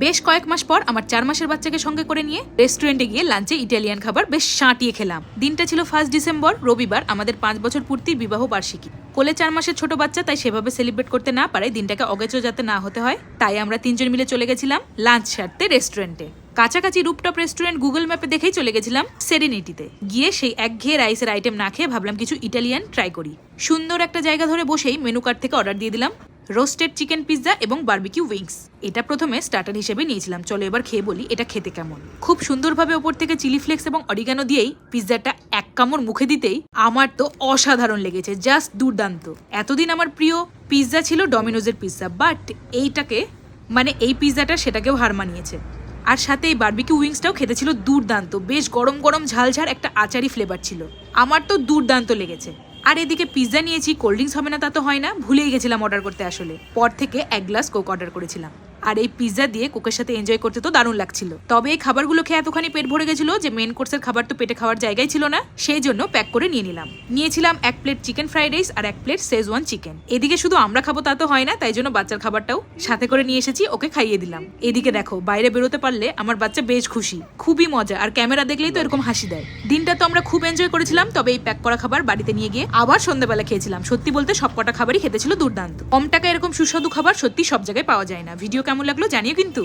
বেশ কয়েক মাস পর আমার 4 মাসের বাচ্চাকে সঙ্গে করে নিয়ে রেস্টুরেন্টে গিয়ে লাঞ্চে ইটালিয়ান খাবার বেশ সাঁটিয়ে খেলাম। দিনটা ছিল 1 ডিসেম্বর, রবিবার, আমাদের 5 বছর পূর্তির বিবাহ বার্ষিকী। কোলে 4 মাসের ছোট বাচ্চা, তাই সেভাবে সেলিব্রেট করতে না পারে দিনটাকে অগেচো যাতে না হতে হয়, তাই আমরা 3 জন মিলে চলে গেছিলাম লাঞ্চ সারতে রেস্টুরেন্টে। কাছাকাছি রুপটপ রেস্টুরেন্ট গুগল ম্যাপে দেখেই চলে গেছিলাম সেরেনিটিতে। গিয়ে সেই একঘেয়ে রাইসের আইটেম না খেয়ে ভাবলাম কিছু ইটালিয়ান ট্রাই করি। সুন্দর একটা জায়গা ধরে বসেই মেনু কার্ড থেকে অর্ডার দিয়ে দিলাম রোস্টেড চিকেন পিৎজা এবং বারবিকিউ উইংস। এটা প্রথমে স্টার্টার হিসেবে নিয়েছিলাম। চলো এবার খেয়ে বলি এটা খেতে কেমন। খুব সুন্দরভাবে ওপর থেকে চিলি ফ্লেক্স এবং অরিগানো দিয়েই পিৎজাটা এক কামড় মুখে দিতেই আমার তো অসাধারণ লেগেছে, জাস্ট দুর্দান্ত। এতদিন আমার প্রিয় পিৎজা ছিল ডমিনোজের পিৎজা, বাট এইটাকে এই পিৎজাটা সেটাকেও হার মানিয়েছে। আর সাথে এই বারবিকিউ উইংসটাও খেতে ছিল দুর্দান্ত, বেশ গরম গরম ঝালঝাল একটা আচারি ফ্লেভার ছিল। আমার তো দুর্দান্ত লেগেছে। আর এদিকে পিৎজা নিয়েছি, কোল্ড ড্রিঙ্কস হবে না তা তো হয় না, ভুলেই গেছিলাম অর্ডার করতে। আসলে পর থেকে 1 গ্লাস কোক অর্ডার করেছিলাম। আর এই পিৎজা দিয়ে কোকের সাথে এনজয় করতে তো দারুণ লাগছিল। তবে এই খাবারগুলো খেয়ে এতখানি পেট ভরে গেছিল যে মেন কোর্সের খাবার তো পেটে খাওয়ার জায়গায় ছিল না, সেই জন্য প্যাক করে নিয়ে নিলাম। নিয়েছিলাম 1 প্লেট চিকেন ফ্রাইড রাইস আর 1 প্লেট শেজওয়ান চিকেন। এদিকে শুধু আমরা খাবো তা তো হয় না, তাই জন্য বাচ্চার খাবারটাও সাথে করে নিয়ে এসেছি, ওকে খাইয়ে দিলাম। এদিকে দেখো, বাইরে বেরোতে পারলে আমার বাচ্চা বেশ খুশি, খুবই মজা, আর ক্যামেরা দেখলেই তো এরকম হাসি দেয়। দিনটা তো আমরা খুব এনজয় করেছিলাম। তবে এই প্যাক করা খাবার বাড়িতে নিয়ে গিয়ে আবার সন্ধ্যাবেলা খেয়েছিলাম। সত্যি বলতে সবকটা খাবারই খেতে ছিল দুর্দান্ত। কম টাকা এরকম সুস্বাদু খাবার সত্যি সব জায়গায় পাওয়া যায় না। ভিডিও কেমন লাগলো জানিও কিন্তু।